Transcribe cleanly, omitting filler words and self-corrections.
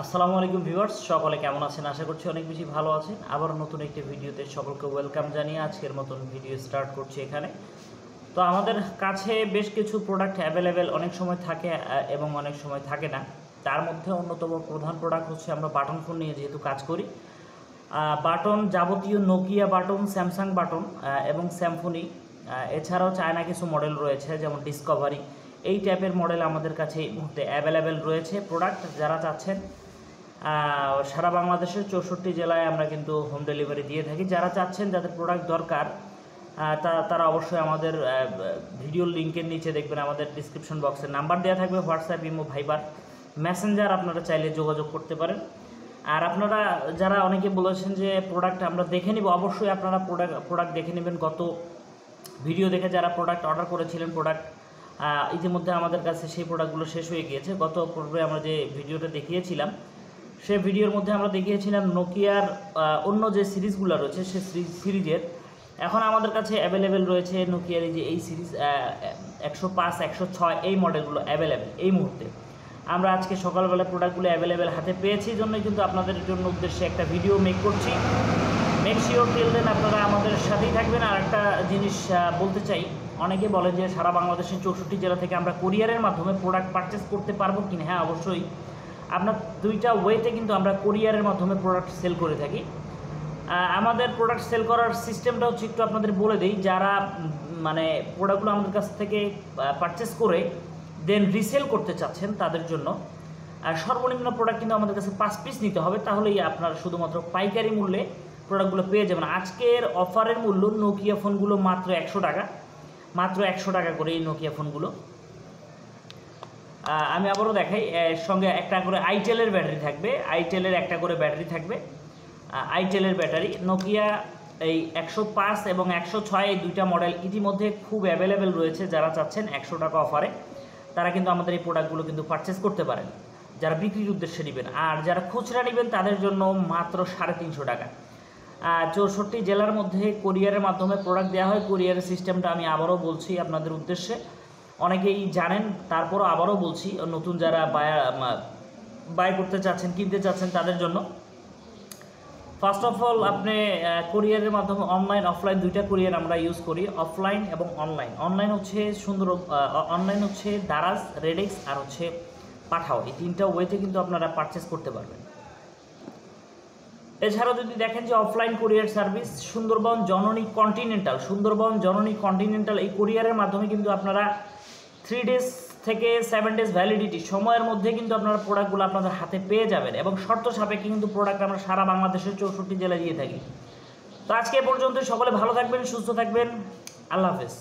আসসালামু আলাইকুম ভিউয়ার্স, সকলে কেমন আছেন? আশা করছি অনেক বেশি ভালো আছেন। আবার নতুন একটি ভিডিওতে সকলকে ওয়েলকাম জানিয়ে আজকের মতন ভিডিও স্টার্ট করছি এখানে। তো আমাদের কাছে বেশ কিছু প্রোডাক্ট অ্যাভেলেবেল অনেক সময় থাকে এবং অনেক সময় থাকে না। তার মধ্যে অন্যতম প্রধান প্রোডাক্ট হচ্ছে আমরা বাটন ফোন নিয়ে যেহেতু কাজ করি, বাটন যাবতীয় নোকিয়া বাটন, স্যামসাং বাটন এবং স্যামফোনি, এছাড়াও চায়না কিছু মডেল রয়েছে যেমন ডিসকভারি, এই টাইপের মডেল আমাদের কাছে এই মুহূর্তে অ্যাভেলেবেল রয়েছে। প্রোডাক্ট যারা চাচ্ছেন সারা বাংলাদেশের 64 জেলায় আমরা কিন্তু হোম ডেলিভারি দিয়ে থাকি। যারা চাচ্ছেন যাদের প্রোডাক্ট দরকার তারা অবশ্যই আমাদের ভিডিওর লিঙ্কের নিচে দেখবেন আমাদের ডিসক্রিপশন বক্সে নাম্বার দেওয়া থাকবে, হোয়াটসঅ্যাপ, ইমো, ভাইবার, মেসেঞ্জার আপনারা চাইলে যোগাযোগ করতে পারেন। আর আপনারা যারা অনেকে বলেছেন যে প্রোডাক্ট আমরা দেখে নিব, অবশ্যই আপনারা প্রোডাক্ট দেখে নেবেন। গত ভিডিও দেখে যারা প্রোডাক্ট অর্ডার করেছিলেন, প্রোডাক্ট ইতিমধ্যে আমাদের কাছে সেই প্রোডাক্টগুলো শেষ হয়ে গিয়েছে। গত পর্বে আমরা যে ভিডিওটা দেখিয়েছিলাম, সেই ভিডিওর মধ্যে আমরা দেখিয়েছিলাম নোকিয়ার অন্য যে সিরিজগুলো রয়েছে সেই সিরিজের এখন আমাদের কাছে অ্যাভেলেবেল রয়েছে নোকিয়ার এই সিরিজ 105, 106 এই মডেলগুলো অ্যাভেলেবেল এই মুহূর্তে। আমরা আজকে সকালবেলা প্রোডাক্টগুলো অ্যাভেলেবেল হাতে পেয়েছি, জন্যই কিন্তু আপনাদের জন্য উদ্দেশ্যে একটা ভিডিও মেক করছি। মেক শিওর টিল দেন আপনারা আমাদের সাথেই থাকবেন। আর একটা জিনিস বলতে চাই, অনেকে বলেন যে সারা বাংলাদেশের 64 জেলা থেকে আমরা কুরিয়ারের মাধ্যমে প্রোডাক্ট পারচেস করতে পারবো কিনা। হ্যাঁ, অবশ্যই আপনার দুইটা ওয়েতে কিন্তু আমরা কুরিয়ারের মাধ্যমে প্রোডাক্ট সেল করে থাকি। আমাদের প্রোডাক্ট সেল করার সিস্টেমটা হচ্ছে একটু আপনাদের বলে দিই। যারা মানে প্রোডাক্টগুলো আমাদের কাছ থেকে পারচেস করে দেন রিসেল করতে চাচ্ছেন তাদের জন্য সর্বনিম্ন প্রোডাক্ট কিন্তু আমাদের কাছে 5 পিস নিতে হবে, তাহলেই আপনারা শুধুমাত্র পাইকারি মূল্যে প্রোডাক্টগুলো পেয়ে যাবেন। আজকের অফারের মূল্য নোকিয়া ফোনগুলো মাত্র 100 টাকা, মাত্র 100 টাকা করে এই নোকিয়া ফোনগুলো। আমি আবারও দেখাই, সঙ্গে একটা করে আইটেলের ব্যাটারি থাকবে, আইটেলের একটা করে ব্যাটারি থাকবে, আইটেলের ব্যাটারি। নোকিয়া এই 105 এবং 106 এই দুইটা মডেল ইতিমধ্যে খুব অ্যাভেলেবেল রয়েছে। যারা চাচ্ছেন 100 টাকা অফারে তারা কিন্তু আমাদের এই প্রোডাক্টগুলো কিন্তু পারচেস করতে পারেন, যারা বিক্রির উদ্দেশ্যে নেবেন। আর যারা খুচরা নেবেন তাদের জন্য মাত্র 350 টাকা। 64 জেলার মধ্যে কুরিয়ারের মাধ্যমে প্রোডাক্ট দেওয়া হয়। কুরিয়ারের সিস্টেমটা আমি আবারও বলছি আপনাদের উদ্দেশ্যে, অনেকেই জানেন, তারপরও আবারও বলছি নতুন যারা বাই করতে চাচ্ছেন, কিনতে চাচ্ছেন তাদের জন্য। ফার্স্ট অফ অল আপনি কুরিয়ারের মাধ্যমে অনলাইন অফলাইন দুইটা কুরিয়ার আমরা ইউজ করি, অফলাইন এবং অনলাইন। অনলাইন হচ্ছে অনলাইন হচ্ছে দারাজ, রেডেক্স আর হচ্ছে পাঠাও, এই তিনটা ওয়েতে কিন্তু আপনারা পারচেস করতে পারবেন। এছাড়াও যদি দেখেন যে অফলাইন কুরিয়ার সার্ভিস সুন্দরবন জননী কন্টিনেন্টাল এই কুরিয়ারের মাধ্যমে কিন্তু আপনারা 3 ডেজ থেকে 7 ডেজ ভ্যালিডিটি সময়ের মধ্যে কিন্তু আপনারা প্রোডাক্টগুলো আপনাদের হাতে পেয়ে যাবেন, এবং শর্ত সাপেক্ষে কিন্তু প্রোডাক্ট আমরা সারা বাংলাদেশের 64 জেলায় দিয়ে থাকি। তো আজকে এ পর্যন্ত, সকলে ভালো থাকবেন, সুস্থ থাকবেন, আল্লাহ হাফেজ।